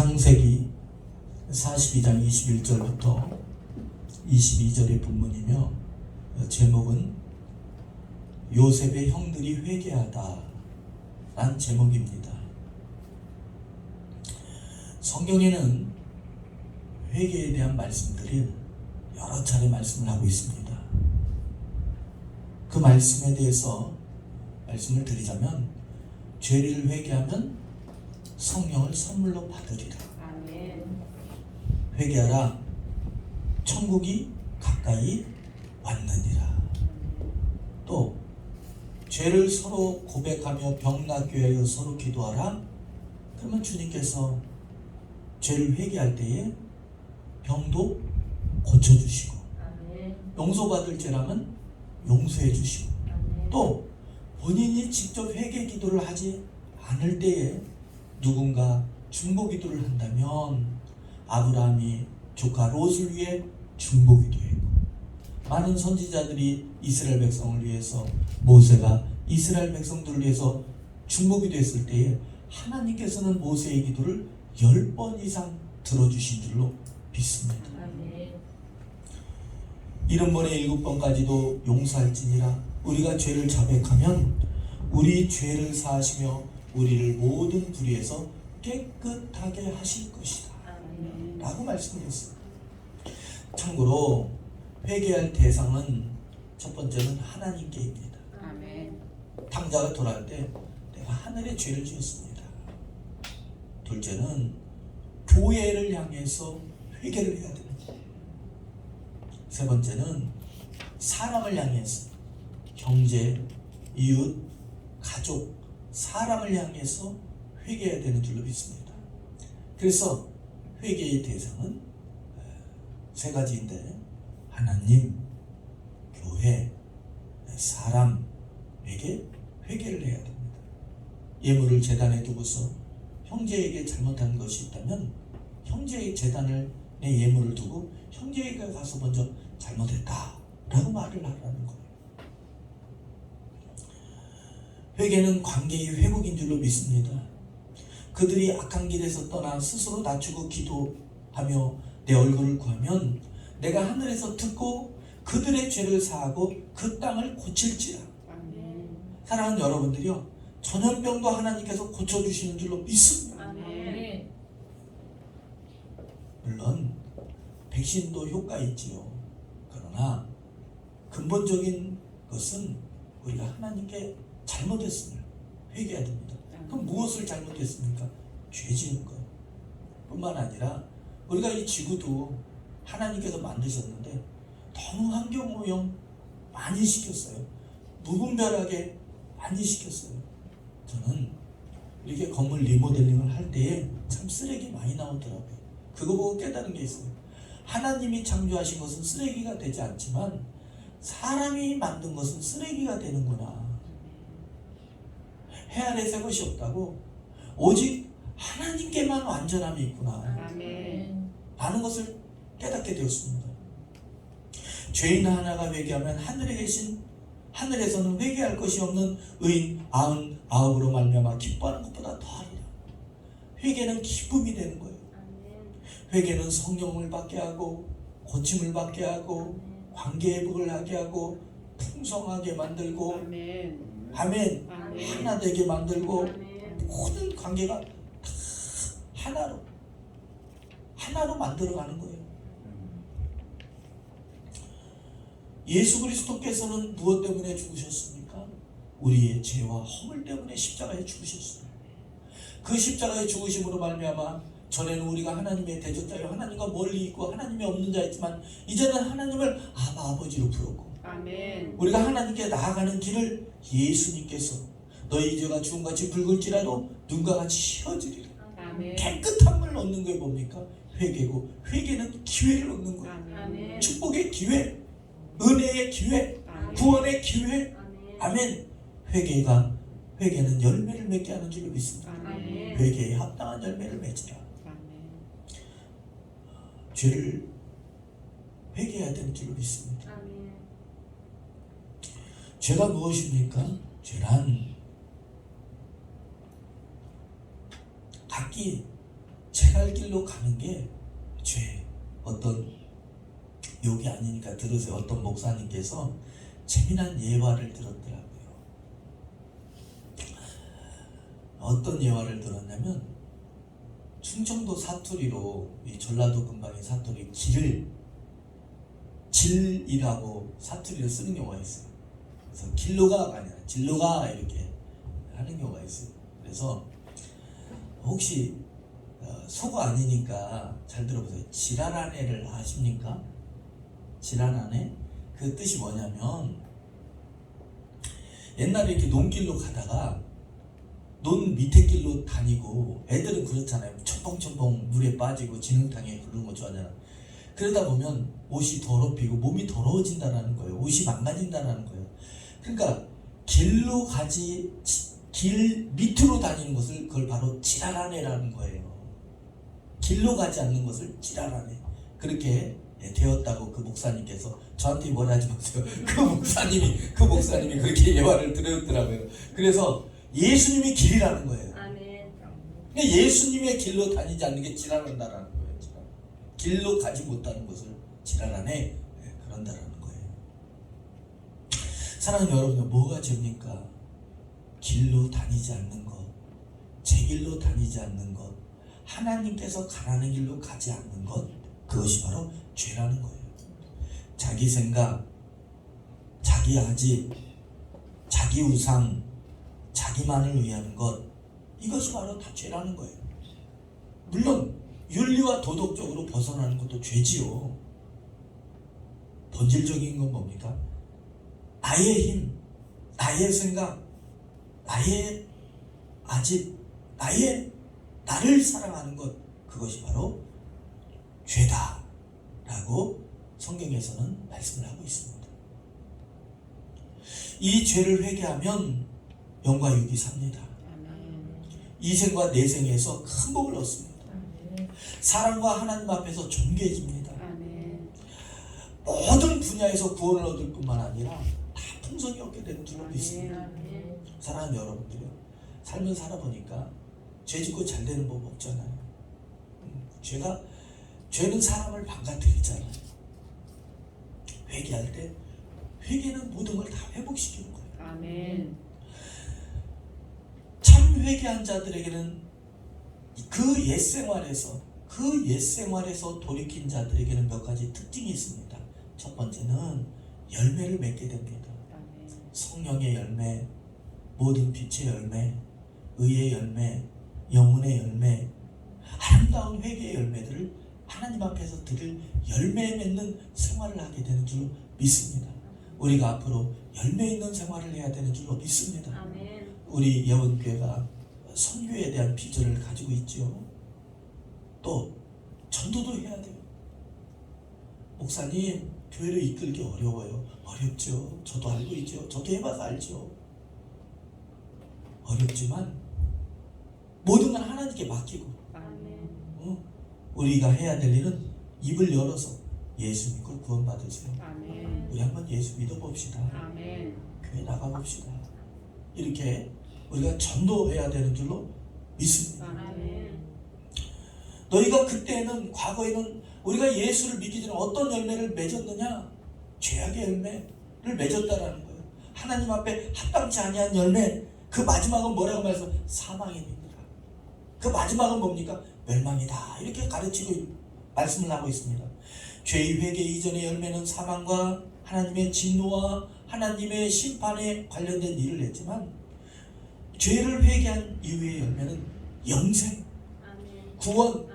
창세기 42장 21절부터 22절의 본문이며 제목은 요셉의 형들이 회개하다 라는 제목입니다. 성경에는 회개에 대한 말씀들이 여러 차례 말씀을 하고 있습니다. 그 말씀에 대해서 말씀을 드리자면 죄를 회개하면 성령을 선물로 받으리라. 아멘. 회개하라, 천국이 가까이 왔느니라. 또 죄를 서로 고백하며 병 낫게 하여 서로 기도하라. 그러면 주님께서 죄를 회개할 때에 병도 고쳐주시고, 아멘. 용서받을 죄라면 용서해 주시고, 아멘. 또 본인이 직접 회개 기도를 하지 않을 때에 누군가 중보 기도를 한다면 아브라함이 조카 롯을 위해 중보 기도했고, 많은 선지자들이 이스라엘 백성을 위해서, 모세가 이스라엘 백성들을 위해서 중보 기도했을 때에 하나님께서는 모세의 기도를 10번 이상 들어주신 줄로 믿습니다. 아멘. 70번에 7번까지도 용서할지니라. 우리가 죄를 자백하면 우리 죄를 사하시며 우리를 모든 불의에서 깨끗하게 하실 것이다 아멘. 라고 말씀을 했습니다. 참고로 회개할 대상은 첫 번째는 하나님께입니다. 아멘. 탕자가 돌아갈 때 내가 하늘에 죄를 지었습니다. 둘째는 교회를 향해서 회개를 해야 됩니다. 세 번째는 사람을 향해서, 형제, 이웃, 가족, 사람을 향해서 회개해야 되는 줄로 믿습니다. 그래서 회개의 대상은 세 가지인데, 하나님, 교회, 사람에게 회개를 해야 됩니다. 예물을 제단에 두고서 형제에게 잘못한 것이 있다면 형제의 제단을 내 예물을 두고 형제에게 가서 먼저 잘못했다 라고 말을 하라는 거예요. 회개는 관계의 회복인 줄로 믿습니다. 그들이 악한 길에서 떠나 스스로 낮추고 기도하며 내 얼굴을 구하면 내가 하늘에서 듣고 그들의 죄를 사하고 그 땅을 고칠지라. 아멘. 사랑하는 여러분들이요, 전염병도 하나님께서 고쳐주시는 줄로 믿습니다. 아멘. 물론 백신도 효과 있지요. 그러나 근본적인 것은 우리가 하나님께 잘못했음을 회개해야 됩니다. 그럼 무엇을 잘못했습니까? 죄 지은 것 뿐만 아니라 우리가 이 지구도 하나님께서 만드셨는데 너무 환경오염 많이 시켰어요. 무분별하게 많이 시켰어요. 저는 이렇게 건물 리모델링을 할 때에 참 쓰레기 많이 나오더라고요. 그거 보고 깨달은 게 있어요. 하나님이 창조하신 것은 쓰레기가 되지 않지만 사람이 만든 것은 쓰레기가 되는구나. 해 아래 새 것이 없다고, 오직 하나님께만 완전함이 있구나 아멘. 라는 것을 깨닫게 되었습니다. 죄인 하나가 회개하면 하늘에서는 회개할 것이 없는 의인 99으로 말미암아 기뻐하는 것보다 더하리라. 회개는 기쁨이 되는 거예요. 회개는 성령을 받게 하고 고침을 받게 하고 관계 회복을 하게 하고 풍성하게 만들고, 아멘. 아멘, 아멘. 하나 되게 만들고, 아멘. 모든 관계가 다 하나로 만들어가는 거예요. 예수 그리스도께서는 무엇 때문에 죽으셨습니까? 우리의 죄와 허물 때문에 십자가에 죽으셨어요. 그 십자가에 죽으심으로 말미암아 전에는 우리가 하나님의 대적자여 하나님과 멀리 있고 하나님이 없는 자였지만 이제는 하나님을 아버지로 부르고, 아멘. 우리가 하나님께 나아가는 길을 예수님께서 너희 죄가 주음같이 붉을지라도 눈과 같이 휘어지리라. 아멘. 깨끗함을 얻는 게 뭡니까? 회개고, 회개는 기회를 얻는 거예요. 아멘. 축복의 기회, 은혜의 기회, 아멘. 구원의 기회. 아멘. 아멘. 회개는 열매를 맺게 하는 줄로 믿습니다. 아멘. 회개에 합당한 열매를 맺으라. 아멘. 죄를 회개해야 되는 줄로 믿습니다. 아멘. 죄가 무엇입니까? 죄란 각기 제 제 갈 길로 가는 게 죄. 어떤 욕이 아니니까 들으세요. 어떤 목사님께서 재미난 예화를 들었더라고요. 어떤 예화를 들었냐면 충청도 사투리로 이 전라도 근방의 사투리 질이라고 사투리를 쓰는 경우가 있어요. 그래서 길로가 아니라 질로가 이렇게 하는 경우가 있어요. 그래서 혹시 속어 아니니까 잘 들어보세요. 지랄아내를 아십니까? 지랄아내? 그 뜻이 뭐냐면 옛날에 이렇게 논길로 가다가 논 밑에 길로 다니고 애들은 그렇잖아요. 첨벙첨벙 물에 빠지고 진흙탕에 그런 거 좋아하잖아. 그러다 보면 옷이 더럽히고 몸이 더러워진다는 거예요. 옷이 망가진다는 거예요. 그러니까 길로 가지 길 밑으로 다니는 것을 그걸 바로 지랄아내라는 거예요. 길로 가지 않는 것을 지랄아내. 그렇게 되었다고 그 목사님께서 저한테 뭐라 하지 마세요. 그 목사님이 그렇게 예화를 들었더라고요. 그래서 예수님이 길이라는 거예요. 아멘. 예수님의 길로 다니지 않는 게 지랄한다라는 거예요. 길로 가지 못하는 것을 지랄하네. 그런다라는 거예요. 사랑하는 여러분, 뭐가 죄입니까? 길로 다니지 않는 것, 제 길로 다니지 않는 것, 하나님께서 가라는 길로 가지 않는 것, 그것이 바로 죄라는 거예요. 자기 생각, 자기 아집, 자기 우상, 자기만을 위하는 것, 이것이 바로 다 죄라는 거예요. 물론 윤리와 도덕적으로 벗어나는 것도 죄지요. 본질적인 건 뭡니까? 나의 힘, 나의 생각, 나의 아집, 나를 사랑하는 것, 그것이 바로 죄다 라고 성경에서는 말씀을 하고 있습니다. 이 죄를 회개하면 영과 육이 삽니다. 이 생과 내 생에서 큰 복을 얻습니다. 사랑과 하나님 앞에서 존귀해집니다. 모든 분야에서 구원을 얻을 뿐만 아니라 다 풍성이 얻게 되는 줄로 믿습니다. 사랑하는 여러분들이요, 삶을 살아보니까 죄 짓고 잘 되는 법 없잖아요. 죄는 사람을 망가뜨리잖아요. 회개할 때 회개는 모든 걸 다 회복시키는 거예요. 아멘. 참 회개한 자들에게는 그 옛생활에서 돌이킨 자들에게는 몇 가지 특징이 있습니다. 첫 번째는 열매를 맺게 됩니다. 성령의 열매, 모든 빛의 열매, 의의 열매, 영혼의 열매, 아름다운 회개의 열매들을 하나님 앞에서 드릴 열매 맺는 생활을 하게 되는 줄 믿습니다. 우리가 앞으로 열매 있는 생활을 해야 되는 줄로 믿습니다. 아멘. 우리 예원교회가 선교에 대한 비전을 가지고 있죠. 또 전도도 해야 돼요. 목사님, 교회를 이끌기 어려워요. 어렵죠. 저도 알고 있죠. 저도 해봐서 알죠. 어렵지만 모든 건 하나님께 맡기고, 우리가 해야 될 일은 입을 열어서 예수 믿고 구원 받으세요. 아멘. 우리 한번 예수 믿어봅시다. 아멘. 교회 나가봅시다. 이렇게 우리가 전도해야 되는 줄로 믿습니다. 아멘. 너희가 그때는, 과거에는 우리가 예수를 믿기 전에 어떤 열매를 맺었느냐? 죄악의 열매를 맺었다라는 거예요. 하나님 앞에 합당치 아니한 열매, 그 마지막은 뭐라고 말해서 사망입니다. 그 마지막은 뭡니까? 멸망이다. 이렇게 가르치고 말씀을 하고 있습니다. 죄의 회개 이전의 열매는 사망과 하나님의 진노와 하나님의 심판에 관련된 일을 했지만, 죄를 회개한 이후의 열매는 영생, 구원,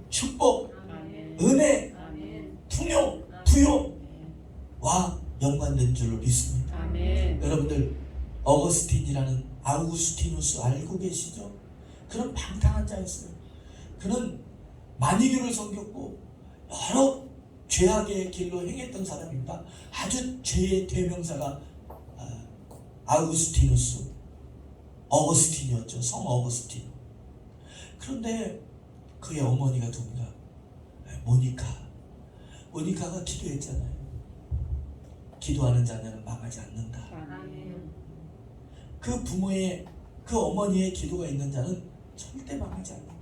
축복, 은혜, 풍요, 부요와 연관된 줄로 믿습니다. 여러분들, 어거스틴이라는 아우구스티누스 알고 계시죠? 그런 방탕한 자였어요. 그는 만이교를 섬겼고 여러 죄악의 길로 행했던 사람입니다. 아주 죄의 대명사가 아우구스티누스, 어거스틴이었죠. 성 어거스틴. 그런데 그의 어머니가 누군가? 모니카가 기도했잖아요. 기도하는 자녀는 망하지 않는다. 그 부모의, 그 어머니의 기도가 있는 자는 절대 망하지 않는다.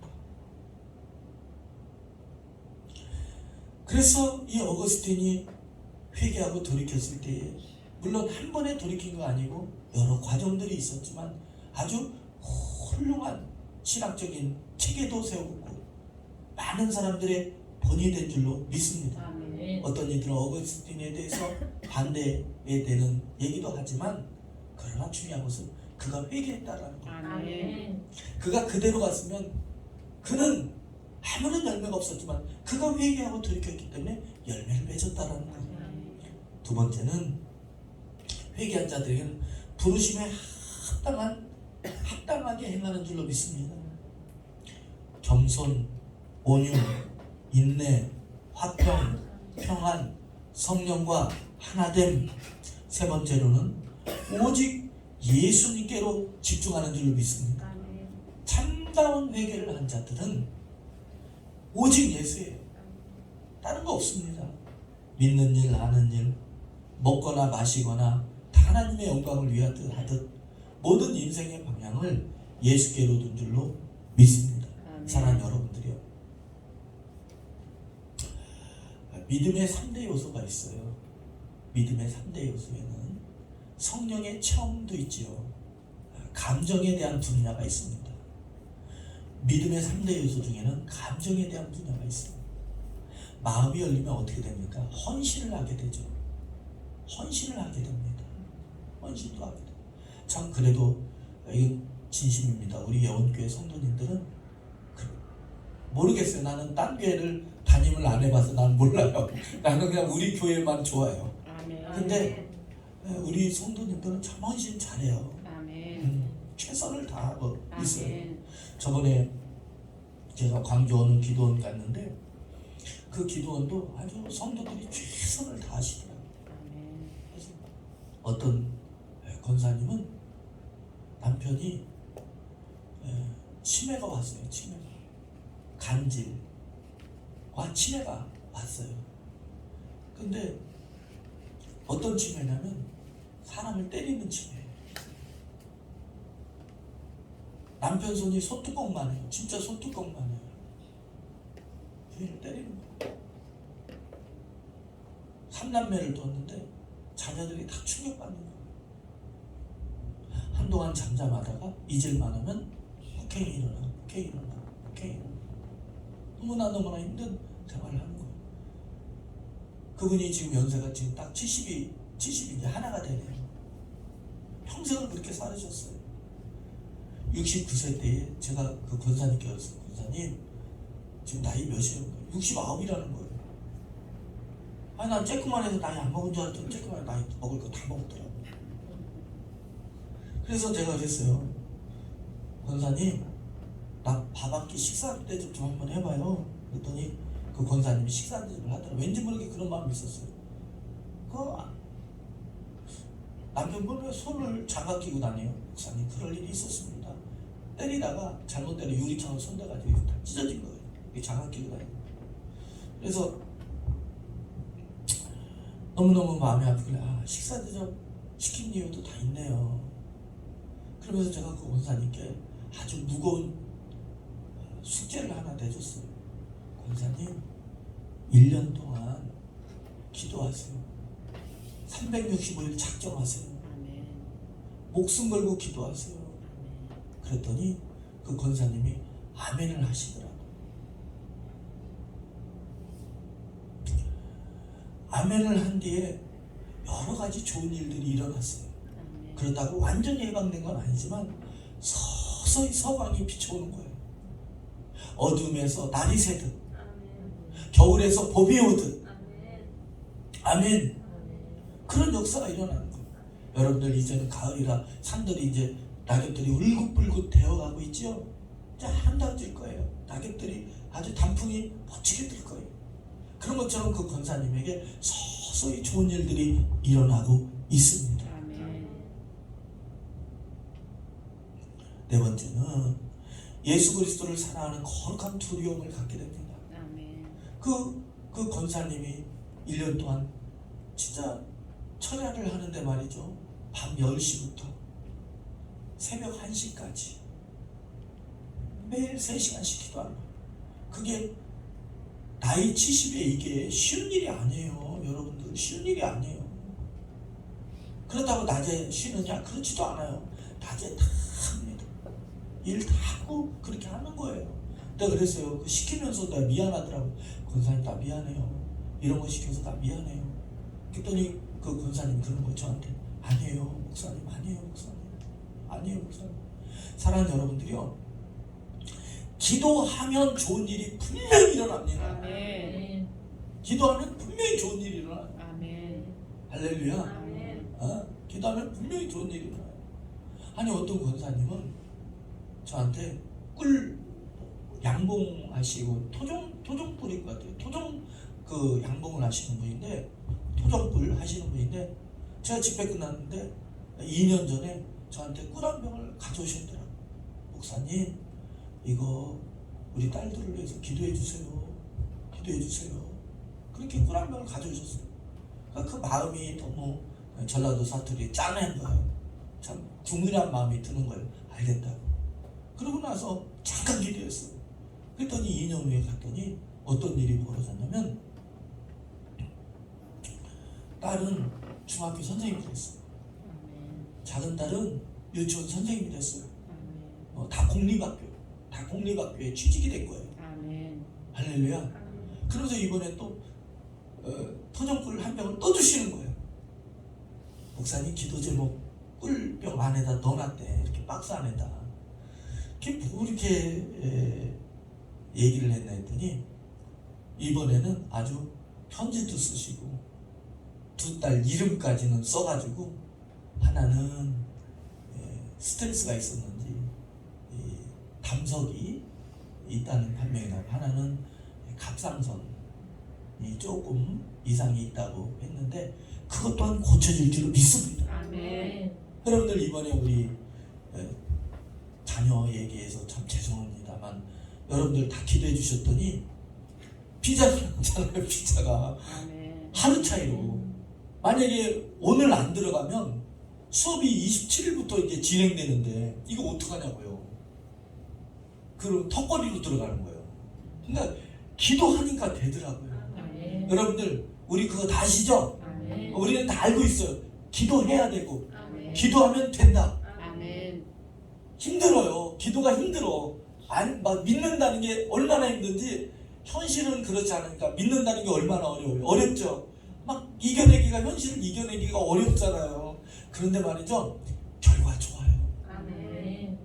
그래서 이 어거스틴이 회개하고 돌이켰을 때에 물론 한 번에 돌이킨 거 아니고 여러 과정들이 있었지만 아주 훌륭한 신학적인 체계도 세웠고 많은 사람들의 본이 된 줄로 믿습니다. 아멘. 어떤 이들은 어거스틴에 대해서 반대에 되는 얘기도 하지만 그러나 중요한 것은 그가 회개했다라는 것. 아멘. 그가 그대로 갔으면 그는 아무런 열매가 없었지만 그가 회개하고 돌이켰기 때문에 열매를 맺었다라는 것. 두 번째는 회개한 자들에게는 부르심에 합당하게 행하는 줄로 믿습니다. 겸손, 온유, 인내, 화평, 평안, 성령과 하나됨. 세 번째로는 오직 예수님께로 집중하는 줄로 믿습니다. 아멘. 참다운 회개를 한 자들은 오직 예수예요. 다른 거 없습니다. 믿는 일, 아는 일, 먹거나 마시거나 다 하나님의 영광을 위하듯 하듯 모든 인생의 방향을 예수께로 둔 줄로 믿습니다. 아멘. 사랑하는 여러분들이요, 믿음의 3대 요소가 있어요. 믿음의 3대 요소에는 성령의 체험도 있지요. 감정에 대한 분야가 있습니다. 믿음의 3대 요소 중에는 감정에 대한 분야가 있습니다. 마음이 열리면 어떻게 됩니까? 헌신을 하게 되죠. 헌신을 하게 됩니다. 헌신도 하게 돼요. 참 그래도 이건 진심입니다. 우리 예원교회 성도님들은 모르겠어요. 나는 딴 교회를 담임을 안 해봐서 난 몰라요. 나는 그냥 우리 교회만 좋아요. 아멘. 근데 우리 성도님들은 참 헌신 잘해요. 아멘. 최선을 다하고 있어요. 아멘. 저번에 제가 광주 어느 기도원 갔는데 그 기도원도 아주 성도들이 최선을 다하시더라고요. 아멘. 그래서 어떤 권사님은 남편이 치매가 왔어요. 치매가 간질과 치매가 왔어요. 근데 어떤 치매냐면 사람을 때리는 치매예요. 남편 손이 소뚜껑만 해요. 진짜 소뚜껑만 해요. 부인을 때리는 거예요. 3남매를 뒀는데 자녀들이 다 충격받는 거예요. 한동안 잠잠하다가 잊을만 하면 폭행이 일어나, 폭행이 일어나, 폭행이 일어나. 너무나 힘든 생활을 하는 거예요. 그분이 지금 연세가 지금 딱 70이 이제 하나가 되네요. 평생을 그렇게 살으셨어요. 69세 때에 제가 그 권사님께 그랬어요. 권사님, 지금 나이 몇이에요? 69이라는 거예요. 아니 난 쬐끄만 해서 나이 안 먹은 줄 알았더니 쬐끄만 나이 먹을 거 다 먹었더라고요. 그래서 제가 그랬어요. 권사님, 나 밥 한 끼 식사 대접 좀 한번 해봐요. 그랬더니 그 권사님이 식사 대접을 하더라고요. 왠지 모르게 그런 마음이 있었어요. 그 남편분 왜 손을 장갑 끼고 다녀요? 목사님, 그럴 일이 있었습니다. 때리다가 잘못 때려 유리창을 손대가지고 다 찢어진 거예요. 장갑 끼고 다니고. 그래서 너무너무 마음이 아프길래 식사 대접 시킨 이유도 다 있네요. 그러면서 제가 그 권사님께 아주 무거운 숙제를 하나 내줬어요. 권사님, 1년 동안 기도하세요. 365일 작정하세요. 아멘. 목숨 걸고 기도하세요. 그랬더니 그 권사님이 아멘을 하시더라고요. 아멘을 한 뒤에 여러 가지 좋은 일들이 일어났어요. 아멘. 그렇다고 완전히 해방된 건 아니지만 서서히 서광이 비춰오는 거예요. 어둠에서 날이 새듯, 겨울에서 봄이 오듯. 아멘. 그런 역사가 일어나는 거예요. 여러분들 이제는 가을이라 산들이 이제 낙엽들이 울긋불긋 되어가고 있죠. 이제 아름다워질 거예요. 낙엽들이 아주 단풍이 멋지게 들 거예요. 그런 것처럼 그 권사님에게 서서히 좋은 일들이 일어나고 있습니다. 아멘. 네 번째는 예수 그리스도를 사랑하는 거룩한 두려움을 갖게 됩니다. 아멘. 그 권사님이 1년 동안 진짜 철야를 하는데 말이죠. 밤 10시부터 새벽 1시까지 매일 3시간씩 기도하는 거예요. 그게 나이 70에 이게 쉬운 일이 아니에요. 여러분들 쉬운 일이 아니에요. 그렇다고 낮에 쉬느냐? 그렇지도 않아요. 낮에 다 합니다. 일 다 하고 그렇게 하는 거예요. 내가 그랬어요. 그 시키면서 내가 미안하더라고. 권사님 나 미안해요. 이런 거 시켜서 나 미안해요. 그랬더니 그 권사님 그런 거 저한테 아니에요 목사님, 아니에요 목사님, 아니에요 목사님. 사랑하는 여러분들이요, 기도하면 좋은 일이 분명히 일어납니다. 아멘. 기도하면 분명히 좋은 일이 일어나요. 아멘. 할렐루야. 아멘. 기도하면 분명히 좋은 일이 일어나요. 아니 어떤 권사님은 저한테 꿀 양봉하시고 토종꿀일 것 같아요. 토종 그 양봉을 하시는 분인데, 토종꿀 하시는 분인데, 제가 집회 끝났는데 2년 전에 저한테 꿀 한 병을 가져오셨더라고요. 목사님 이거 우리 딸들을 위해서 기도해 주세요. 기도해 주세요. 그렇게 꿀 한 병을 가져오셨어요. 그러니까 그 마음이 너무 전라도 사투리 짠한 거예요. 참 궁금한 마음이 드는 거예요. 알겠다. 그러고 나서 잠깐 기도했어요. 그랬더니 2년 후에 갔더니 어떤 일이 벌어졌냐면, 딸은 중학교 선생님이 됐어요. 아멘. 작은 딸은 유치원 선생님이 됐어요. 아멘. 다 공립학교에 취직이 된 거예요. 아멘. 할렐루야. 그러면서 이번에 또 토종꿀 한 병을 또 주시는 거예요. 목사님 기도 제목 꿀병 안에다 넣어놨대. 이렇게 박스 안에다. 그게 뭐 이렇게 얘기를 했나 했더니, 이번에는 아주 편지도 쓰시고 두 딸 이름까지는 써가지고, 하나는 스트레스가 있었는지 담석이 있다는 판명이 나고, 하나는 갑상선이 조금 이상이 있다고 했는데 그것 또한 고쳐질 줄로 믿습니다. 아멘. 여러분들 이번에 우리 자녀 얘기해서 참 죄송합니다만 여러분들 다 기도해 주셨더니 비자가 나잖아요. 비자가 아멘. 하루 차이로, 만약에 오늘 안 들어가면 수업이 27일부터 이제 진행되는데 이거 어떡하냐고요. 그럼 턱걸이로 들어가는 거예요. 그러니까 기도하니까 되더라고요. 아멘. 여러분들 우리 그거 다 아시죠? 아멘. 우리는 다 알고 있어요. 기도해야 되고 아멘. 기도하면 된다. 아멘. 힘들어요. 기도가 힘들어. 막 믿는다는 게 얼마나 힘든지 현실은 그렇지 않으니까 믿는다는 게 얼마나 어려워요. 어렵죠. 막 이겨내기가, 현실을 이겨내기가 어렵잖아요. 그런데 말이죠, 결과 좋아요. 아멘.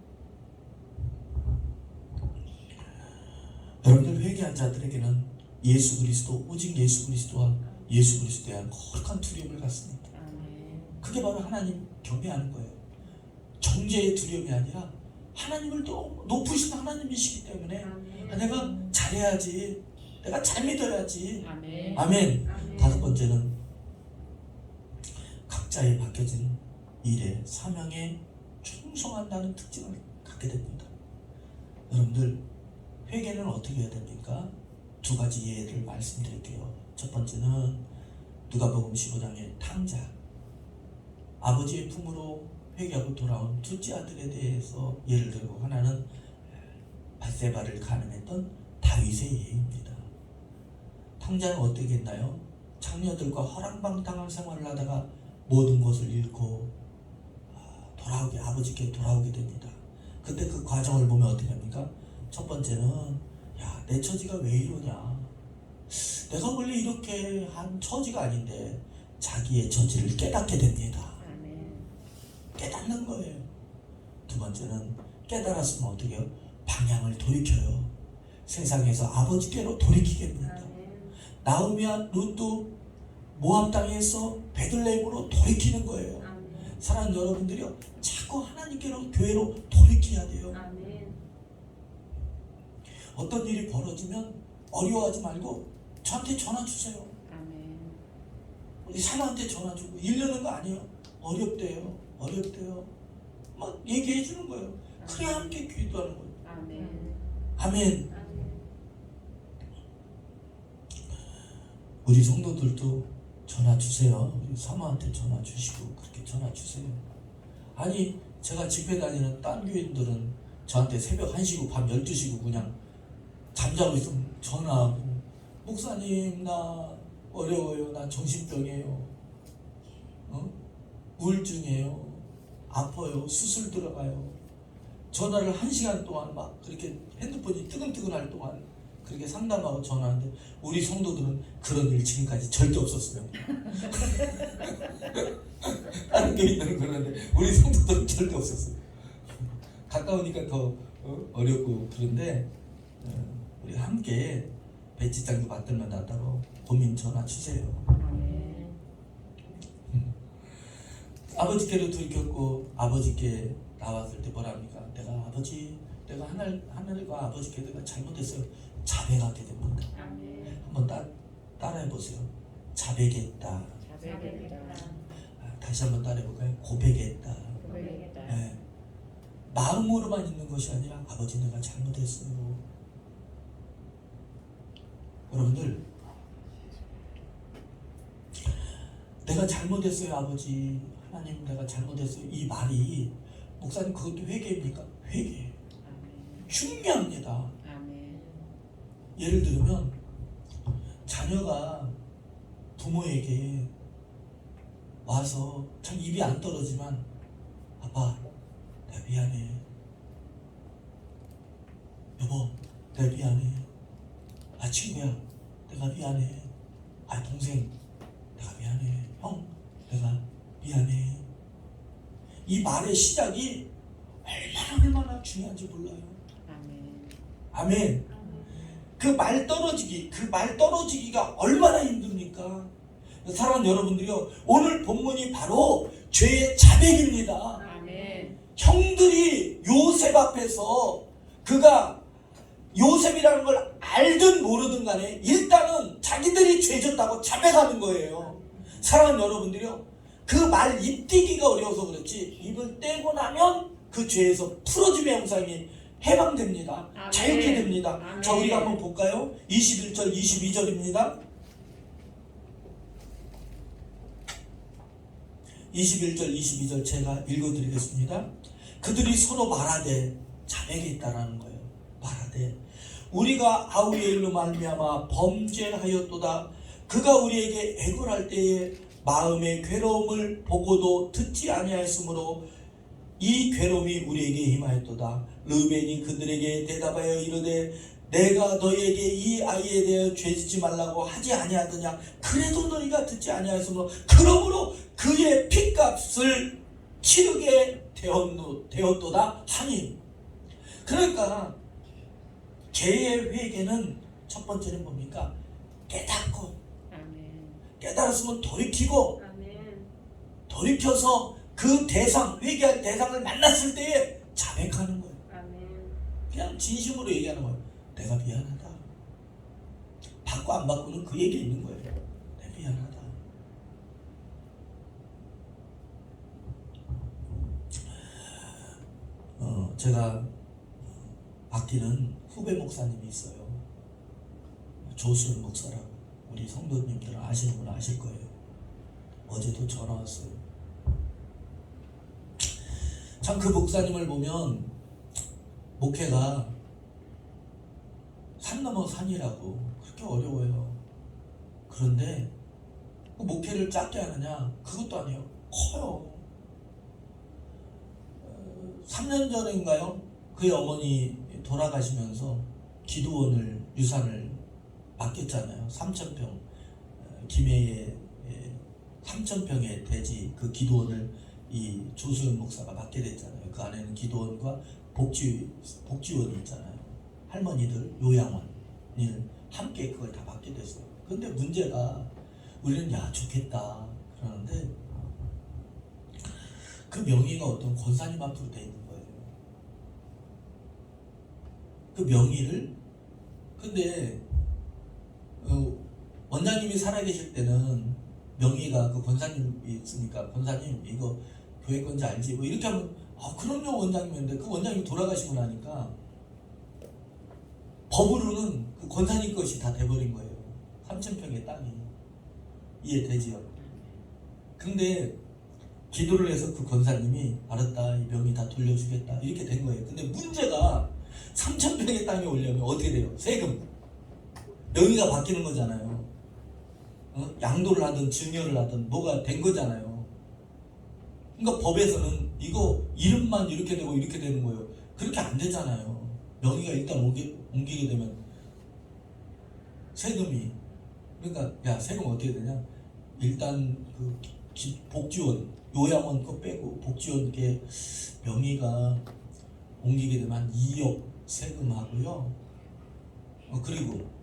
여러분들 회개한 자들에게는 예수 그리스도, 오직 예수 그리스도와 예수 그리스도에 대한 거룩한 두려움을 갖습니다. 아멘. 그게 바로 하나님 경배하는 거예요. 정죄의 두려움이 아니라 하나님을 또 높으신 하나님이시기 때문에 내가 잘해야지, 내가 잘 믿어야지. 아멘. 아멘. 다섯 번째는 각자의 맡겨진 일에, 사명에 충성한다는 특징을 갖게 됩니다. 여러분들 회개는 어떻게 해야 됩니까? 두 가지 예를 말씀드릴게요. 첫 번째는 누가복음 15장의 탕자, 아버지의 품으로 회개하고 돌아온 둘째 아들에 대해서 예를 들고, 하나는 밧세바를 가늠했던 다윗의 예입니다. 탕자는 어떻게 했나요? 장녀들과 허랑방탕한 생활을 하다가 모든 것을 잃고 아버지께 돌아오게 됩니다. 그때 그 과정을 보면 어떻게 합니까? 첫 번째는, 야, 내 처지가 왜 이러냐, 내가 원래 이렇게 한 처지가 아닌데, 자기의 처지를 깨닫게 됩니다. 아멘. 깨닫는 거예요. 두 번째는 깨달았으면 어떻게 해요? 방향을 돌이켜요. 세상에서 아버지께로 돌이키게 됩니다. 나오미와 룻도 모압 땅에서 베들레헴으로 돌이키는 거예요. 사랑하는 여러분들이요, 자꾸 하나님께로, 교회로 돌이켜야 돼요. 어떤 일이 벌어지면 어려워하지 말고 저한테 전화 주세요. 아멘. 우리 사모한테 전화 주고, 이러는 거 아니에요. 어렵대요. 막 얘기해 주는 거예요. 그래야 함께 기도하는 거예요. 아멘. 아멘. 우리 성도들도 전화 주세요. 우리 사모한테 전화 주시고 그렇게 전화 주세요. 아니, 제가 집회 다니는 딴 교인들은 저한테 새벽 1시고 밤 12시고 그냥 잠자고 있으면 전화하고 목사님 나 어려워요. 나 정신병이에요. 우울증이에요. 아파요. 수술 들어가요. 전화를 1시간 동안 막 그렇게 핸드폰이 뜨근뜨근할 동안 그렇게 상담하고 전화하는데 우리 성도들은 그런 일 지금까지 절대 없었어요. 다른 교인들은 그러는데 우리 성도들은 절대 없었어요. 가까우니까 더 어렵고 그런데 우리 함께 배지장도 받들면 나따로 고민 전화 주세요. 아멘. 아버지께로 돌이켰고 아버지께 나왔을 때 뭐랍니까? 내가 하늘과 아버지께 내가 잘못했어요. 자백하게 됩니다. 아멘. 한번 따라해 보세요. 자백했다. 자백했다. 다시 한번 따라해 볼까요? 고백했다. 고백했다. 네. 마음으로만 있는 것이 아니라 아버지 내가 잘못했어요. 여러분들 내가 잘못했어요 아버지 하나님 내가 잘못했어요 이 말이 목사님 그것도 회개입니까? 회개 아멘. 중요합니다. 아멘. 예를 들면 자녀가 부모에게 와서 참 입이 안 떨어지만 아빠 내가 미안해 여보 내가 미안해 아 친구야 내가 미안해 아 동생 내가 미안해 형 내가 미안해 이 말의 시작이 얼마나 중요한지 몰라요. 아멘. 아멘. 그 말 떨어지기가 얼마나 힘듭니까? 사랑하는 여러분들이요 오늘 본문이 바로 죄의 자백입니다. 아멘. 형들이 요셉 앞에서 그가 요셉이라는 걸 알든 모르든 간에 일단은 자기들이 죄졌다고 자백하는 거예요. 사랑하는 여러분들이요 그 말 입뛰기가 어려워서 그렇지 입을 떼고 나면 그 죄에서 풀어짐의 형상이 해방됩니다. 아멘. 자유케 됩니다. 아멘. 자 우리가 한번 볼까요? 21절 22절입니다. 21절 22절 제가 읽어드리겠습니다. 그들이 서로 말하되 자백했다라는 거예요. 말하되 우리가 아우의 일로 말미암아 범죄하였도다. 그가 우리에게 애걸할 때에 마음의 괴로움을 보고도 듣지 아니하였으므로 이 괴로움이 우리에게 임하였도다. 르벤이 그들에게 대답하여 이르되 내가 너희에게 이 아이에 대하여 죄짓지 말라고 하지 아니하더냐. 그래도 너희가 듣지 아니하였으므로 그러므로 그의 핏값을 치르게 되었도다 하니. 그러니까 죄의 회개는 첫 번째는 뭡니까? 깨닫고 아멘. 깨달았으면 돌이키고 아멘. 돌이켜서 그 대상 회개할 대상을 만났을 때에 자백하는 거예요. 아멘. 그냥 진심으로 얘기하는 거예요. 내가 미안하다. 받고 안 받고는 그 얘기 있는 거예요. 내가 미안하다. 제가 아끼는 후배 목사님이 있어요. 조수연 목사라고. 우리 성도님들은 아시는 분 아실 거예요. 어제도 전화 왔어요. 참 그 목사님을 보면 목회가 산 넘어 산이라고 그렇게 어려워요. 그런데 그 목회를 작게 하느냐? 그것도 아니에요. 커요. 3년 전인가요? 그의 어머니 돌아가시면서 기도원을 유산을 맡겼잖아요. 3,000평 김해의 3,000평의 대지 그 기도원을 이 조수연 목사가 맡게 됐잖아요. 그 안에는 기도원과 복지원이 있잖아요. 할머니들 요양원을 함께 그걸 다 맡게 됐어요. 근데 문제가 우리는 야 좋겠다 그러는데 그 명의가 어떤 권사님 앞으로 돼 있는 거예요. 그 명의를 근데 원장님이 살아계실 때는 명의가 그 권사님이 있으니까 권사님 이거 교회 건지 알지? 뭐 이렇게 하면 그럼요 원장님인데 그 원장님이 돌아가시고 나니까 법으로는 그 권사님 것이 다 돼버린 거예요. 3,000평의 땅이 이해되지요? 근데 기도를 해서 그 권사님이 알았다 이 명의 다 돌려주겠다 이렇게 된 거예요. 근데 문제가 3,000평의 땅에 오려면 어떻게 돼요? 세금 명의가 바뀌는 거잖아요. 양도를 하든 증여를 하든 뭐가 된 거잖아요. 그러니까 법에서는 이거 이름만 이렇게 되고 이렇게 되는 거예요. 그렇게 안 되잖아요. 명의가 일단 옮기게 되면 세금이, 그러니까 야 세금 어떻게 되냐, 일단 그 복지원 요양원 거 빼고 복지원 게 명의가 옮기게 되면 한 2억 세금하고요. 그리고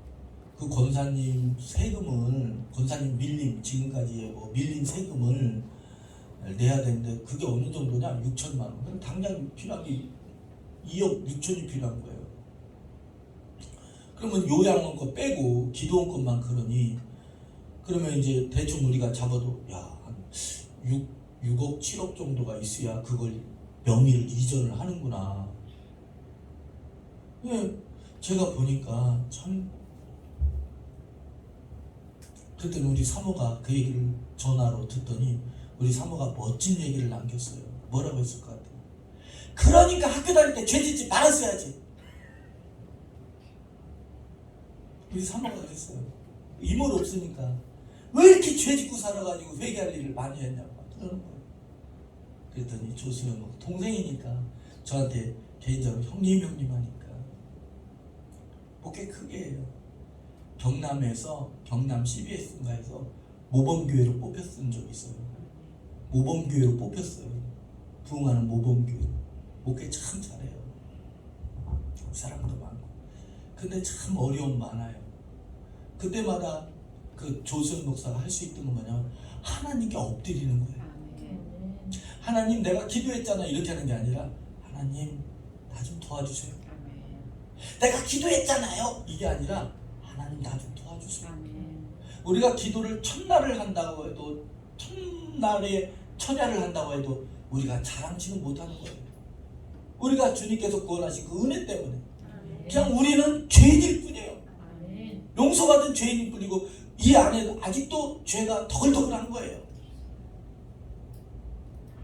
그 권사님 세금을, 권사님 밀린, 지금까지 뭐 밀린 세금을 내야 되는데 그게 어느 정도냐, 6천만 원. 그럼 당장 필요한 게 2억 6천이 필요한 거예요. 그러면 요양원 거 빼고 기도원 것만 그러니, 그러면 이제 대충 우리가 잡아도 한 6억 7억 정도가 있어야 그걸 명의를 이전을 하는구나. 예, 제가 보니까 참, 그랬더니 우리 사모가 그 얘기를 전화로 듣더니 우리 사모가 멋진 얘기를 남겼어요. 뭐라고 했을 것 같아요? 그러니까 학교 다닐 때 죄 짓지 말았어야지. 우리 사모가 그랬어요. 이모는 없으니까 왜 이렇게 죄 짓고 살아가지고 회개할 일을 많이 했냐고 그러는 거예요. 그랬더니 조수영 동생이니까 저한테 개인적으로 형님 하니까 목회 크게 해요. 경남에서 경남 CBS인가에서 모범교회로 뽑혔던 적이 있어요. 모범교회로 뽑혔어요. 부흥하는 모범교회. 목회 참 잘해요. 사람도 많고. 근데 참 어려움 많아요. 그때마다 그 조수영 목사가 할 수 있던 건 뭐냐면 하나님께 엎드리는 거예요. 하나님 내가 기도했잖아 이렇게 하는 게 아니라 하나님 나 좀 도와주세요. 내가 기도했잖아요 이게 아니라 하나님 나 좀 도와주세요. 우리가 기도를 첫날을 한다고 해도, 첫날에 천야를 한다고 해도 우리가 자랑치는 못하는 거예요. 우리가 주님께서 구원하신 그 은혜 때문에 그냥 우리는 죄인일 뿐이에요. 용서받은 죄인일 뿐이고 이 안에 아직도 죄가 더글더글한 거예요.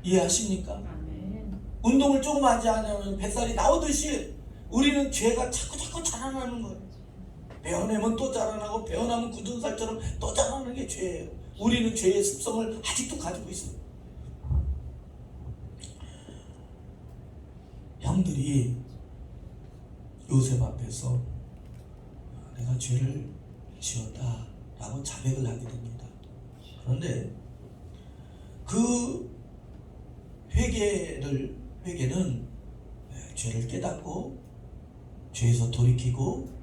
이해하십니까? 운동을 조금 하지 않으면 뱃살이 나오듯이 우리는 죄가 자꾸 자라나는 거예요. 배어내면 또 자라나고 배어나면 굳은 살처럼 또 자라나는 게 죄예요. 우리는 죄의 습성을 아직도 가지고 있어요. 형들이 요셉 앞에서 내가 죄를 지었다 라고 자백을 하게 됩니다. 그런데 그 회개는 죄를 깨닫고 죄에서 돌이키고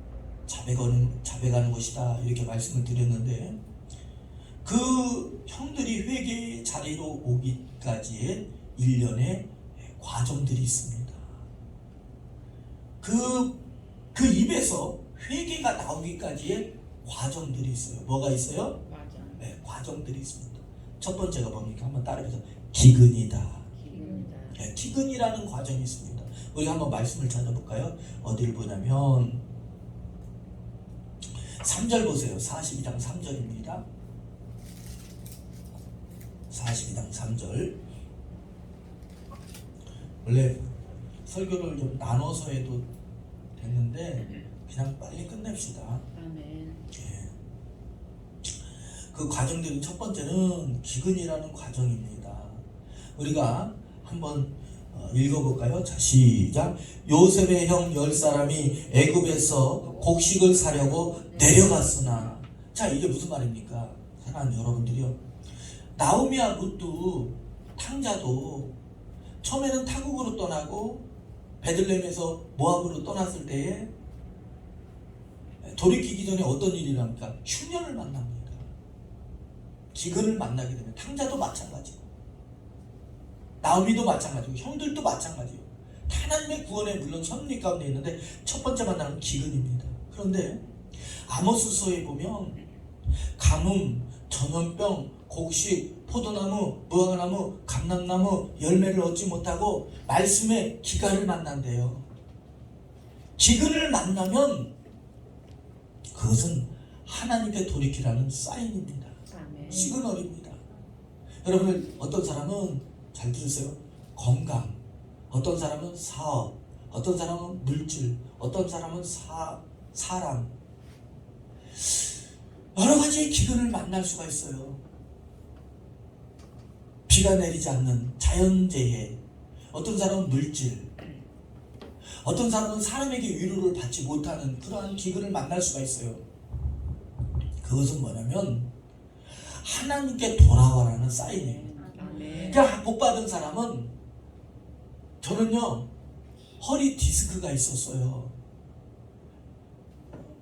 자백하는 것이다 이렇게 말씀을 드렸는데, 그 형들이 회개의 자리로 오기까지의 일련의 과정들이 있습니다. 그 입에서 회개가 나오기까지의 과정들이 있어요. 뭐가 있어요? 맞아. 네, 과정들이 있습니다. 첫 번째가 뭡니까? 한번 따라해서 기근이다. 네, 기근이라는 과정이 있습니다. 우리 한번 말씀을 찾아볼까요? 어디를 보냐면 3절 보세요. 42장 3절입니다. 42장 3절. 원래 설교를 좀 나눠서 해도 됐는데 그냥 빨리 끝냅시다. 예. 그 과정들은 첫 번째는 기근이라는 과정입니다. 우리가 한번 읽어볼까요? 자, 시작. 요셉의 형 10사람이 애굽에서 곡식을 사려고 내려갔으나, 자 이게 무슨 말입니까? 사랑하는 여러분들이요, 나오미와 룻도 탕자도 처음에는 타국으로 떠나고 베들레헴에서 모압으로 떠났을 때에 돌이키기 전에 어떤 일이 일어납니까? 흉년을 만납니다. 기근을 만나게 되면, 탕자도 마찬가지고 나오미도 마찬가지고 형들도 마찬가지예요. 하나님의 구원에 물론 섭리 가운데 있는데 첫 번째 만나는 기근입니다. 그런데 아모스서에 보면 가뭄, 전염병, 곡식, 포도나무, 무화과나무, 감람나무 열매를 얻지 못하고 말씀의 기간을 만난대요. 기근을 만나면 그것은 하나님께 돌이키라는 사인입니다. 시그널입니다. 여러분들, 어떤 사람은 잘 들으세요. 건강, 어떤 사람은 사업, 어떤 사람은 물질, 어떤 사람은 사람. 여러 가지의 기근을 만날 수가 있어요. 비가 내리지 않는 자연재해, 어떤 사람은 물질, 어떤 사람은 사람에게 위로를 받지 못하는 그러한 기근을 만날 수가 있어요. 그것은 뭐냐면 하나님께 돌아와라는 사인이에요. 아멘. 그러니까 복 받은 사람은, 저는요 허리 디스크가 있었어요.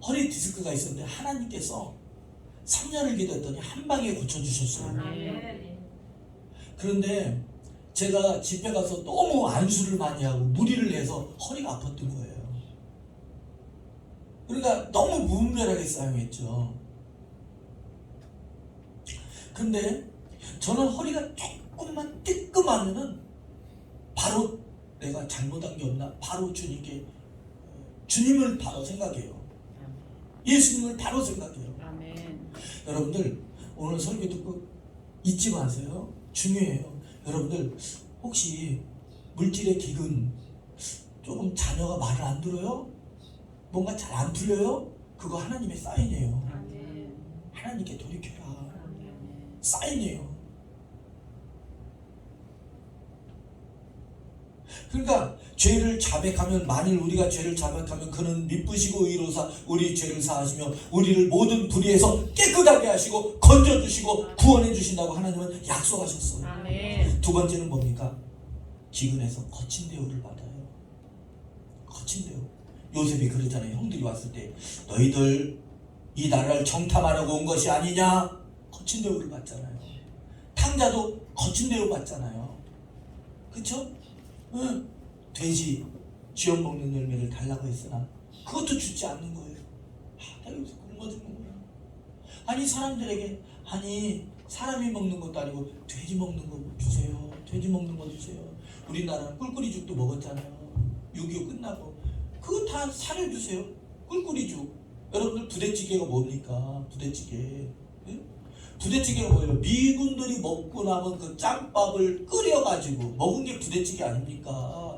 허리 디스크가 있었는데 하나님께서 3년을 기도했더니 한 방에 고쳐주셨어요. 아멘. 그런데 제가 집회 가서 너무 안수를 많이 하고 무리를 해서 허리가 아팠던 거예요. 그러니까 너무 무분별하게 사용했죠. 근데 저는 허리가 조금만 뜨끔하면은 바로 내가 잘못한 게 없나, 바로 주님을 바로 생각해요. 예수님을 바로 생각해요. 아멘. 여러분들 오늘 설교 듣고 잊지 마세요. 중요해요. 여러분들 혹시 물질의 기근, 조금 자녀가 말을 안 들어요? 뭔가 잘 안 풀려요? 그거 하나님의 사인이에요. 아멘. 하나님께 돌이켜라. 아멘. 사인이에요. 그러니까 죄를 자백하면, 만일 우리가 죄를 자백하면 그는 미쁘시고 의로사 우리 죄를 사하시며 우리를 모든 불의에서 깨끗하게 하시고 건져주시고 구원해 주신다고 하나님은 약속하셨어요. 아멘. 두 번째는 뭡니까? 기근에서 거친 대우를 받아요. 거친 대우. 요셉이 그러잖아요. 형들이 왔을 때 너희들 이 나라를 정탐하려고 온 것이 아니냐? 거친 대우를 받잖아요. 탕자도 거친 대우 받잖아요. 그쵸? 응. 돼지 쥐어 먹는 열매를 달라고 했으나 그것도 주지 않는 거예요. 내가 여기서 굶어 죽는 거야. 아니 사람들에게, 아니 사람이 먹는 것도 아니고 돼지 먹는 거 주세요. 돼지 먹는 거 주세요. 우리나라는 꿀꿀이죽도 먹었잖아요. 6.25 끝나고 그거 다 사려주세요. 꿀꿀이죽. 여러분들 부대찌개가 뭡니까? 부대찌개. 응? 부대찌개가 뭐예요? 미군들이 먹고 남은 그 짬밥을 끓여가지고 먹은 게 부대찌개 아닙니까?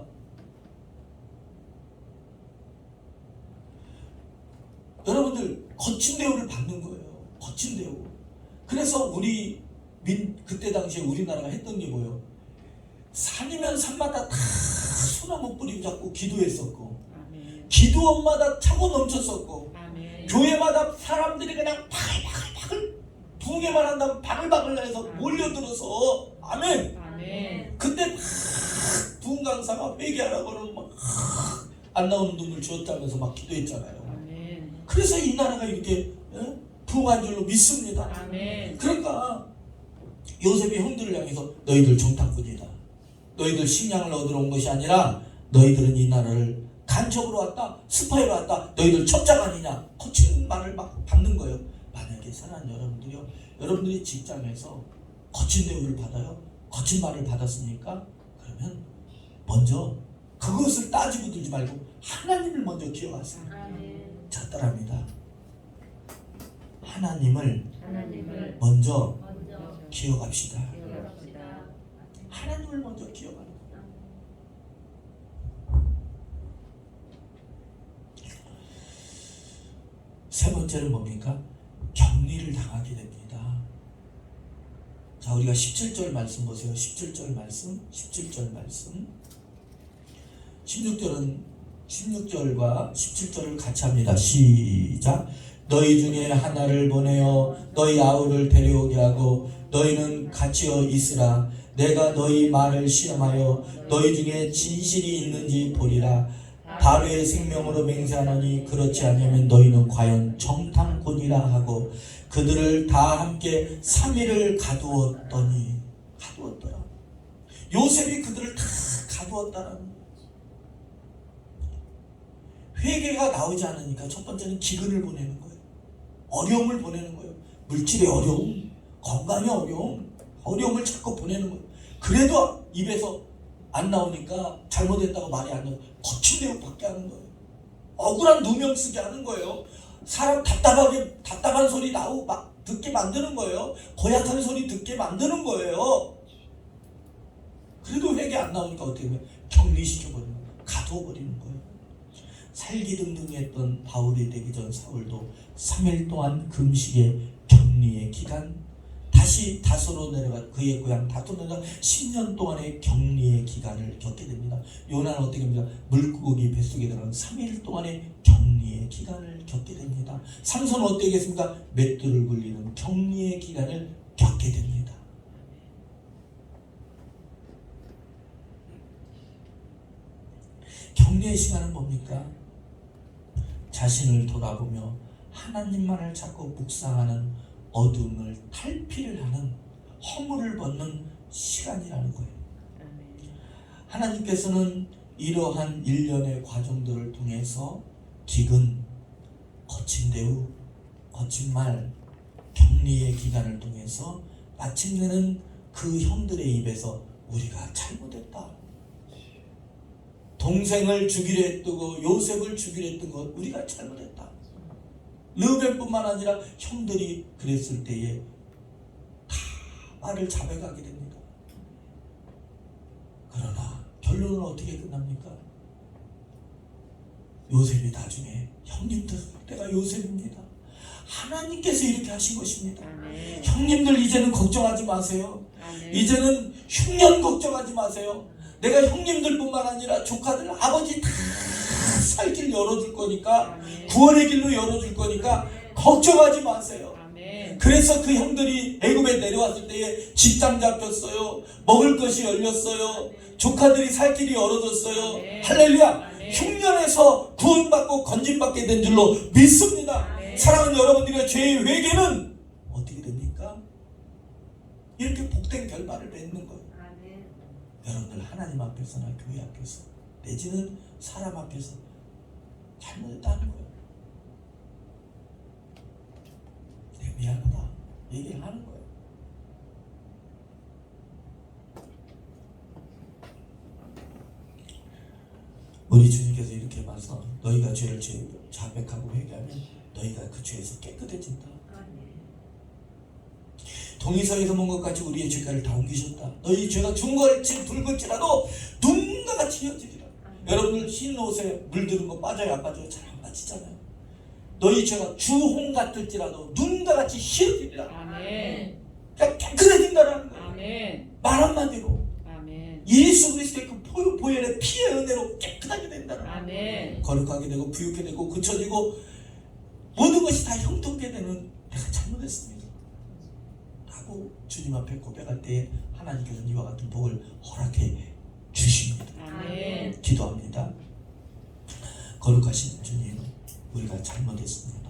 여러분들 거친 대우를 받는 거예요. 거친 대우. 그래서 그때 당시에 우리나라가 했던 게 뭐예요? 산이면 산마다 다 소나무 뿌리 잡고 기도했었고, 아멘. 기도원마다 차고 넘쳤었고, 아멘. 교회마다 사람들이 그냥 바글바글 붕괴만 한다면 바글바글 해서 몰려들어서, 아멘. 아멘. 그때 막 부흥 강사가 회개하라고는 막 안 나오는 돈을 주었다면서 막 기도했잖아요. 아멘. 그래서 이 나라가 이렇게 부흥한 줄로 믿습니다. 아멘. 그러니까 요셉이 형들을 향해서 너희들 정탐꾼이다. 너희들 식량을 얻으러 온 것이 아니라 너희들은 이 나라를 간첩으로 왔다, 스파이로 왔다, 너희들 첩장 아니냐, 거친 말을 막 받는 거예요. 만약에 사랑하는 여러분들이요, 여러분들이 직장에서 거친 대우를 받아요. 거친 말을 받았습니까? 그러면 먼저 그것을 따지고 들지 말고 하나님을 먼저 기억하세요. 아멘. 자, 따라합니다. 하나님을 하나님을 먼저 먼저 기억합시다. 기억합시다. 하나님을 먼저 기억하는 거예요. 세 번째는 뭡니까? 격리를 당하게 됩니다. 자, 우리가 17절 말씀 보세요. 17절 말씀, 17절 말씀. 16절과 17절을 같이 합니다. 시작. 너희 중에 하나를 보내어 너희 아우를 데려오게 하고 너희는 갇혀 있으라. 내가 너희 말을 시험하여 너희 중에 진실이 있는지 보리라. 바로의 생명으로 맹세하노니 그렇지 않으면 너희는 과연 정탐꾼이라 하고 그들을 다 함께 3일을 가두었더라. 요셉이 그들을 다 가두었다라는 거예요. 회개가 나오지 않으니까 첫 번째는 기근을 보내는 거예요. 어려움을 보내는 거예요. 물질의 어려움, 건강의 어려움을 자꾸 보내는 거예요. 그래도 입에서 안 나오니까 잘못했다고 말이 안 나오고 거친 대우 받게 하는 거예요. 억울한 누명 쓰게 하는 거예요. 사람 답답한 소리 나오고 막 듣게 만드는 거예요. 고약한 소리 듣게 만드는 거예요. 그래도 회개 안 나오니까 어떻게 해요? 격리시켜버리는 거예요. 가둬버리는 거예요. 살기등등했던 바울이 되기 전 사울도 3일 동안 금식의 격리의 기간, 다시 다소로 내려가 그의 고향 다소로 내려가 10년 동안의 격리의 기간을 겪게 됩니다. 요나는 어떻게 합니까? 물고기 뱃속에 들어간 3일 동안의 격리의 기간을 겪게 됩니다. 삼손은 어떻게 했습니까? 맷돌을 굴리는 격리의 기간을 겪게 됩니다. 격리의 시간은 뭡니까? 자신을 돌아보며 하나님만을 찾고 묵상하는 어둠을 탈피를 하는 허물을 벗는 시간이라는 거예요. 하나님께서는 이러한 일련의 과정들을 통해서 기근, 거친 대우, 거친 말, 격리의 기간을 통해서 마침내는 그 형들의 입에서 우리가 잘못했다, 동생을 죽이려 했고 요셉을 죽이려 했던 것 우리가 잘못했다, 르벤뿐만 아니라 형들이 그랬을 때에 다 말을 자백하게 됩니다. 그러나 결론은 어떻게 끝납니까? 요셉이 나중에 형님들, 내가 요셉입니다, 하나님께서 이렇게 하신 것입니다. 아멘. 형님들 이제는 걱정하지 마세요. 아멘. 이제는 흉년 걱정하지 마세요. 내가 형님들뿐만 아니라 조카들, 아버지 다 살 길 열어줄 거니까, 아멘. 구원의 길로 열어줄 거니까 걱정하지 마세요. 아멘. 그래서 그 형들이 애굽에 내려왔을 때에 직장 잡혔어요. 먹을 것이 열렸어요. 조카들이 살 길이 열어졌어요. 아멘. 할렐루야. 아멘. 흉년에서 구원받고 건진받게 된 줄로 믿습니다. 아멘. 사랑하는 여러분들의 죄의 회개는 어떻게 됩니까? 이렇게 복된 결과를 맺는 거예요. 아멘. 여러분들 하나님 앞에서나 교회 앞에서 내지는 사람 앞에서 잘못했다는 거예요. 내가 미안하다 얘기를 하는 거예요. 우리 주님께서 이렇게 말씀, 너희가 죄를 자백하고 회개하면 너희가 그 죄에서 깨끗해진다. 동이성에서 먼 것 같이 우리의 죄가를 다 옮기셨다. 너희 죄가 중거같이 붉을지라도 눈과 같이 휘어지리라. 여러분들 흰 옷에 물들은 거 빠져요, 안 빠져요? 잘 안 빠지잖아요. 너희 죄가 주홍 같을지라도 눈과 같이 휘어지리라. 아멘. 그러니까 깨끗해진다라는 거예요. 아멘. 말 한마디로 아멘. 예수 그리스도의 그 보혈의 피의 은혜로 깨끗하게 된다는 거예요. 아멘. 거룩하게 되고 부유하게 되고 그쳐지고 모든 것이 다 형통케 되는, 내가 잘못했습니다 하고 주님 앞에 고백할 때에 하나님께서는 이와 같은 복을 허락해 주십니다. 아멘. 기도합니다. 거룩하신 주님, 우리가 잘못했습니다.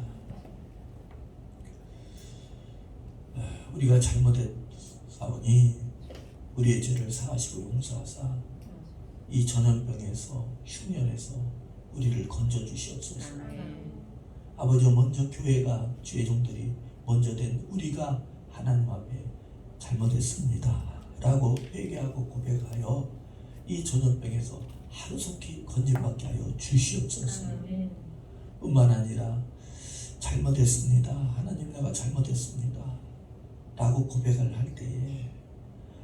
우리가 잘못했사오니 우리의 죄를 사하시고 용서하사 이 전염병에서, 흉년에서 우리를 건져주시옵소서. 아멘. 아버지, 먼저 교회가, 주의 종들이 먼저 된 우리가 하나님 앞에 잘못했습니다 라고 회개하고 고백하여 이 전염병에서 하루속히 건진받게 하여 주시옵소서. 아멘. 뿐만 아니라 잘못했습니다, 하나님 내가 잘못했습니다 라고 고백을 할 때에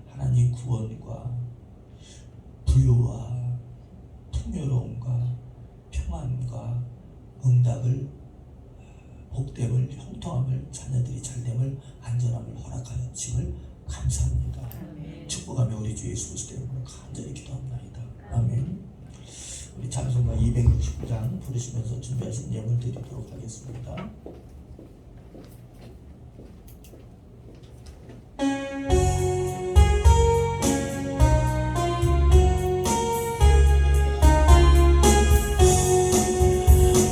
하나님 구원과 부유와 풍요로움과 평안과 응답을, 복됨을, 형통함을, 자녀들이 잘됨을, 안전함을 허락하여 주심을 감사합니다. 아멘. 축복하며 우리 주 예수 그리스도 이름으로 간절히 기도합니다. 아멘. 우리 찬송가 269장 부르시면서 준비하신 예물 드리도록 하겠습니다.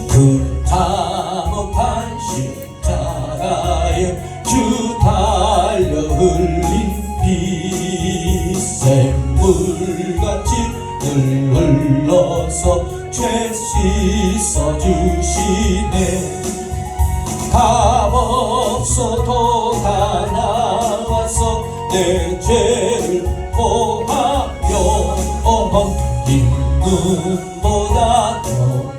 그 참혹한 십자가에 주 달려 흘린 피 샘물같이 늘 흘러서 죄 씻어주시네. 값없어도 다 나와서 내 죄를 보하여 흰 눈보다 더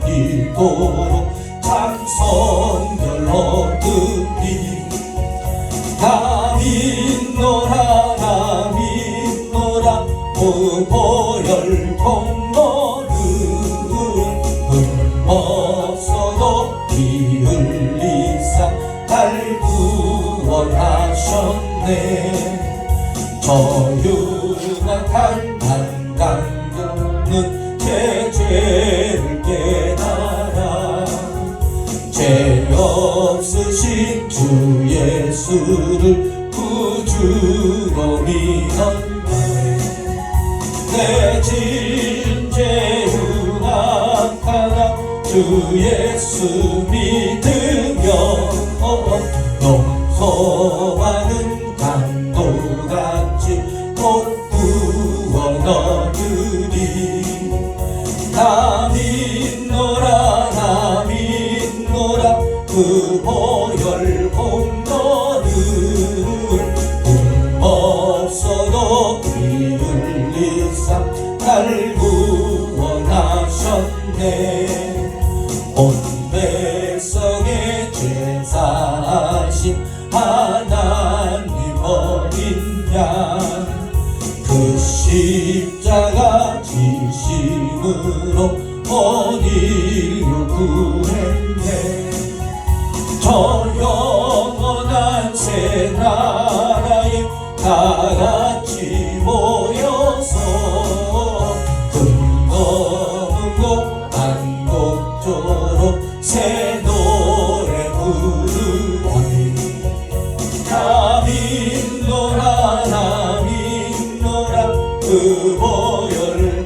이도록 찬송들 얻으리. 나 믿노라 나 믿노라 그 보혈 통로를 구원하셨네. 저 흉악한 한강도는 제 죄를 깨달아 죄 없으신 주 예수를 구주로 믿었네. 내 진죄 흉악하나 주 예수 믿으며 용서하는 강도같이 곧 구원 얻으리. 나 믿노라 나 믿노라 그 보혈 공로를 없어도 피 흘리사 날 구원하셨네. 온 백성의 죄 사하신 하나님 어린 양 그 십자가 지심으로 온 인류 구했네. 저 영원한 새 나라에 다같이 모여서 금거문 곡 안곡조로 새 노래 부르리. 나 믿노라 나 믿노라 그 보혈